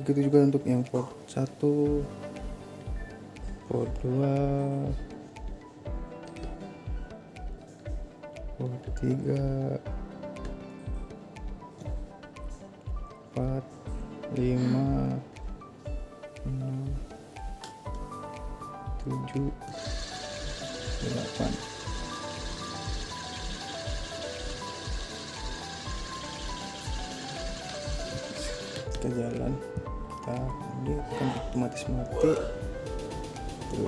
Begitu juga untuk yang port 1, port 2, port 3, 4, 5, 6, 7, 8. Kita jalan, ini akan otomatis mati. Terus